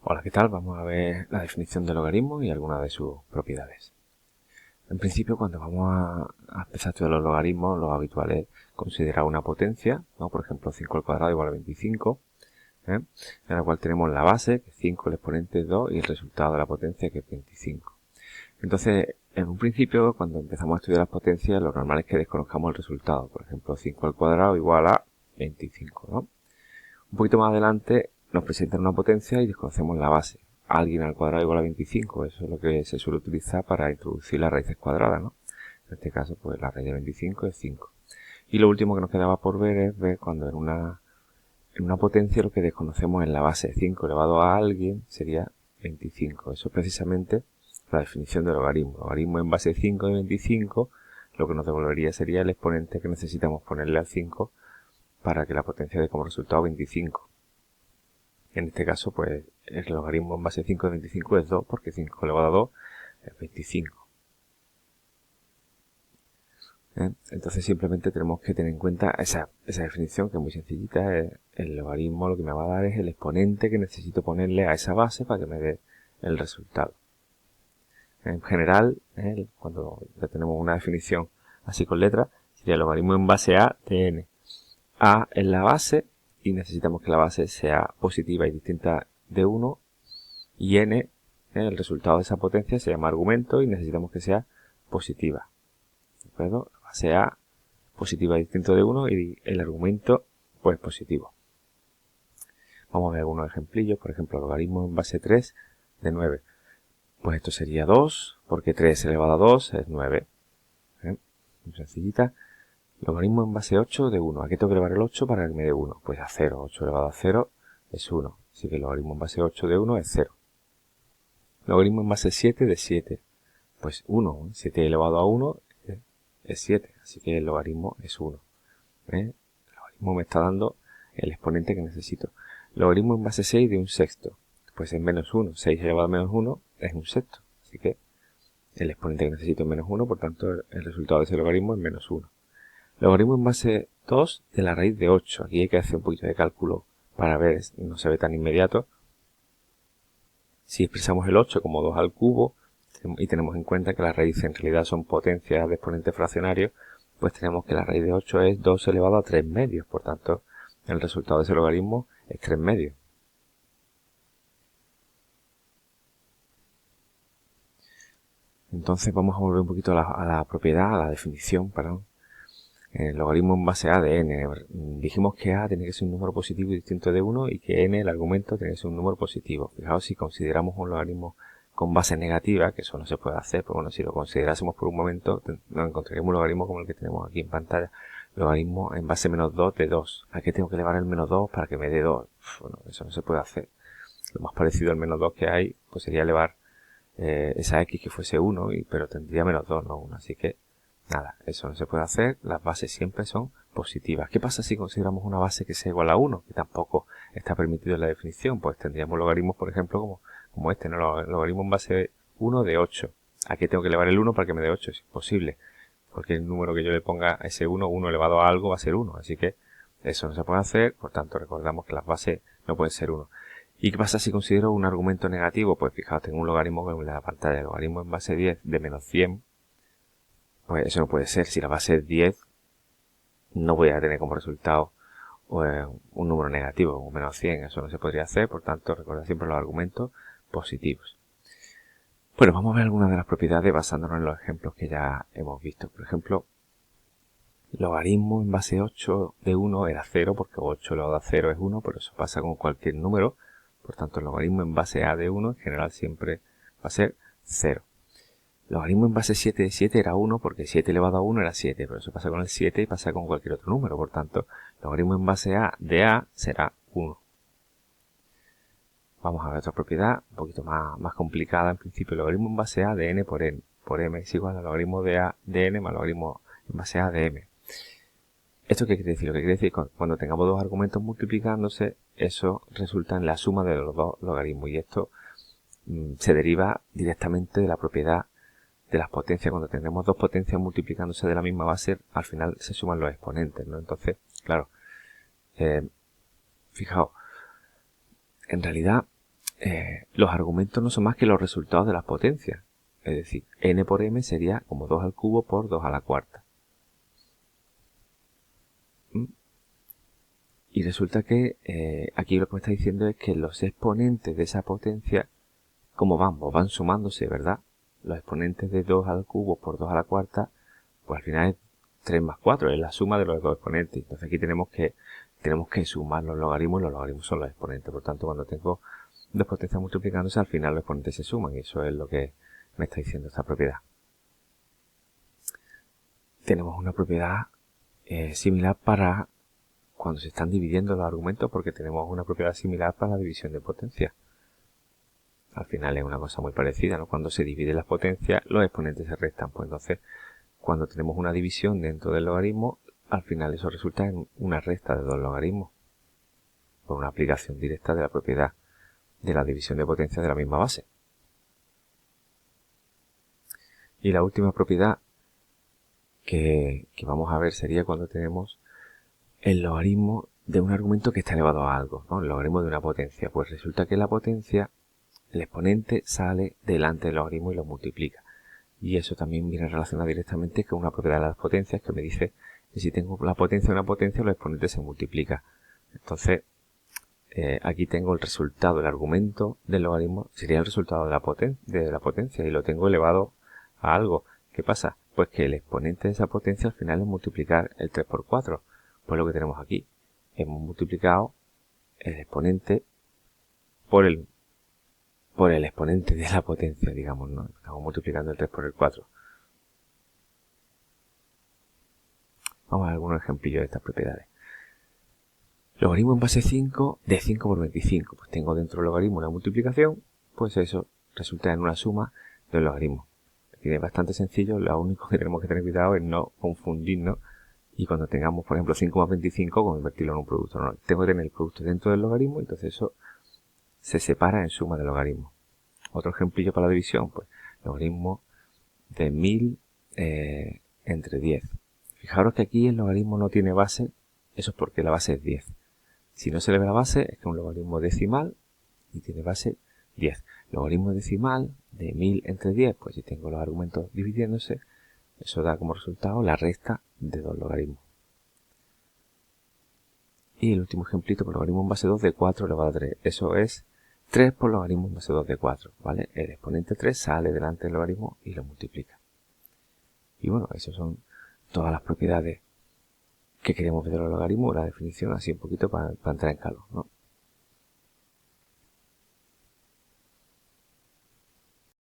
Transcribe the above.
Hola, ¿qué tal? Vamos a ver la definición del logaritmo y algunas de sus propiedades. En principio, cuando vamos a empezar a estudiar los logaritmos, lo habitual es considerar una potencia, ¿no? Por ejemplo, 5 al cuadrado igual a 25, en la cual tenemos la base, que es 5, el exponente es 2, y el resultado de la potencia, que es 25. Entonces, en un principio, cuando empezamos a estudiar las potencias, lo normal es que desconozcamos el resultado. Por ejemplo, 5 al cuadrado igual a 25, ¿no? Un poquito más adelante nos presentan una potencia y desconocemos la base. Alguien al cuadrado igual a 25, eso es lo que se suele utilizar para introducir las raíces cuadradas, ¿no? En este caso, pues la raíz de 25 es 5. Y lo último que nos quedaba por ver es ver cuando en una potencia lo que desconocemos es la base. 5 elevado a alguien sería 25. Eso es precisamente la definición del logaritmo. Logaritmo en base 5 de 25, lo que nos devolvería sería el exponente que necesitamos ponerle al 5 para que la potencia dé como resultado 25. En este caso, pues, el logaritmo en base 5 de 25 es 2, porque 5 elevado a 2 es 25. Entonces simplemente tenemos que tener en cuenta esa definición, que es muy sencillita. El logaritmo lo que me va a dar es el exponente que necesito ponerle a esa base para que me dé el resultado. En general, cuando ya tenemos una definición así con letras, sería el logaritmo en base a de n. A es la base y necesitamos que la base sea positiva y distinta de 1, y n, el resultado de esa potencia, se llama argumento y necesitamos que sea positiva. ¿De acuerdo? La base A positiva y distinto de 1 y el argumento pues positivo. Vamos a ver algunos ejemplillos. Por ejemplo, logaritmo en base 3 de 9. Pues esto sería 2, porque 3 elevado a 2 es 9. Muy sencillita. Logaritmo en base 8 de 1. ¿A qué tengo que elevar el 8 para que me dé 1? Pues a 0. 8 elevado a 0 es 1. Así que el logaritmo en base 8 de 1 es 0. Logaritmo en base 7 de 7. Pues 1. 7 elevado a 1 es 7. Así que el logaritmo es 1. El logaritmo me está dando el exponente que necesito. Logaritmo en base 6 de un sexto. Pues es menos 1. 6 elevado a menos 1 es un sexto. Así que el exponente que necesito es menos 1. Por tanto, el resultado de ese logaritmo es menos 1. Logaritmo en base 2 de la raíz de 8. Aquí hay que hacer un poquito de cálculo para ver, no se ve tan inmediato. Si expresamos el 8 como 2 al cubo y tenemos en cuenta que las raíces en realidad son potencias de exponentes fraccionarios, pues tenemos que la raíz de 8 es 2 elevado a 3 medios. Por tanto, el resultado de ese logaritmo es 3 medios. Entonces vamos a volver un poquito a la propiedad, a la definición, perdón. El logaritmo en base a de n. Dijimos que a tiene que ser un número positivo y distinto de 1 y que n, el argumento, tiene que ser un número positivo. Fijaos, si consideramos un logaritmo con base negativa, que eso no se puede hacer, pero bueno, si lo considerásemos por un momento, nos encontraríamos un logaritmo como el que tenemos aquí en pantalla. Logaritmo en base menos 2 de 2. ¿A qué tengo que elevar el menos 2 para que me dé 2? Bueno, eso no se puede hacer. Lo más parecido al menos 2 que hay, pues sería elevar esa x que fuese 1, pero tendría menos 2, no 1. Así que nada, eso no se puede hacer. Las bases siempre son positivas. ¿Qué pasa si consideramos una base que sea igual a 1? Que tampoco está permitido en la definición. Pues tendríamos logaritmos, por ejemplo, como este, ¿no? Logaritmo en base 1 de 8. ¿A qué tengo que elevar el 1 para que me dé 8? Es imposible. Cualquier número que yo le ponga a ese 1, 1 elevado a algo va a ser 1. Así que eso no se puede hacer. Por tanto, recordamos que las bases no pueden ser 1. ¿Y qué pasa si considero un argumento negativo? Pues fijaos, tengo un logaritmo como en la pantalla. Logaritmo en base 10 de menos 100. Pues eso no puede ser. Si la base es 10, no voy a tener como resultado un número negativo, como menos 100. Eso no se podría hacer. Por tanto, recordad siempre los argumentos positivos. Bueno, vamos a ver algunas de las propiedades basándonos en los ejemplos que ya hemos visto. Por ejemplo, logaritmo en base 8 de 1 era 0, porque 8 elevado a 0 es 1, pero eso pasa con cualquier número. Por tanto, el logaritmo en base a de 1 en general siempre va a ser 0. Logaritmo en base 7 de 7 era 1, porque 7 elevado a 1 era 7, pero eso pasa con el 7 y pasa con cualquier otro número. Por tanto, logaritmo en base a de a será 1. Vamos a ver otra propiedad un poquito más complicada en principio. Logaritmo en base a de n por n. Por m es igual al logaritmo de a de n más logaritmo en base a de m. ¿Esto qué quiere decir? Lo que quiere decir es que cuando tengamos dos argumentos multiplicándose, eso resulta en la suma de los dos logaritmos. Y esto se deriva directamente de la propiedad de las potencias. Cuando tenemos dos potencias multiplicándose de la misma base, al final se suman los exponentes, ¿no? Entonces, claro, fijaos, en realidad los argumentos no son más que los resultados de las potencias. Es decir, n por m sería como 2 al cubo por 2 a la cuarta. Y resulta que aquí lo que me está diciendo es que los exponentes de esa potencia, ¿cómo van? Pues van sumándose, ¿verdad? Los exponentes de 2 al cubo por 2 a la cuarta, pues al final es 3 más 4, es la suma de los dos exponentes. Entonces aquí tenemos que sumar los logaritmos, y los logaritmos son los exponentes. Por tanto, cuando tengo dos potencias multiplicándose, al final los exponentes se suman, y eso es lo que me está diciendo esta propiedad. Tenemos una propiedad similar para cuando se están dividiendo los argumentos, porque tenemos una propiedad similar para la división de potencias. Al final es una cosa muy parecida, ¿no? Cuando se dividen las potencias, los exponentes se restan. Pues entonces, cuando tenemos una división dentro del logaritmo, al final eso resulta en una resta de dos logaritmos, por una aplicación directa de la propiedad de la división de potencias de la misma base. Y la última propiedad que vamos a ver sería cuando tenemos el logaritmo de un argumento que está elevado a algo, ¿no? El logaritmo de una potencia. Pues resulta que la potencia, el exponente sale delante del logaritmo y lo multiplica. Y eso también viene relacionado directamente con una propiedad de las potencias que me dice que si tengo la potencia de una potencia, los exponentes se multiplican. Entonces, aquí tengo el resultado, el argumento del logaritmo sería el resultado de la potencia y lo tengo elevado a algo. ¿Qué pasa? Pues que el exponente de esa potencia al final es multiplicar el 3 por 4. Pues lo que tenemos aquí. Hemos multiplicado el exponente por el exponente de la potencia, digamos, ¿no? Estamos multiplicando el 3 por el 4. Vamos a ver algunos ejemplillos de estas propiedades. Logaritmo en base 5 de 5 por 25. Pues tengo dentro del logaritmo una multiplicación, pues eso resulta en una suma de logaritmos. Es bastante sencillo, lo único que tenemos que tener cuidado es no confundirnos y cuando tengamos, por ejemplo, 5 más 25, convertirlo en un producto. No, tengo que tener el producto dentro del logaritmo, entonces eso se separa en suma de logaritmos. Otro ejemplillo para la división, pues logaritmo de 1000 entre 10. Fijaros que aquí el logaritmo no tiene base, eso es porque la base es 10. Si no se le ve la base, es que es un logaritmo decimal y tiene base 10. Logaritmo decimal de 1000 entre 10, pues si tengo los argumentos dividiéndose, eso da como resultado la resta de dos logaritmos. Y el último ejemplito por logaritmo en base 2 de 4 elevado a 3. Eso es 3 por logaritmo en base 2 de 4, ¿vale? El exponente 3 sale delante del logaritmo y lo multiplica. Y bueno, esas son todas las propiedades que queremos ver de los logaritmos, la definición así un poquito para entrar en calor, ¿no?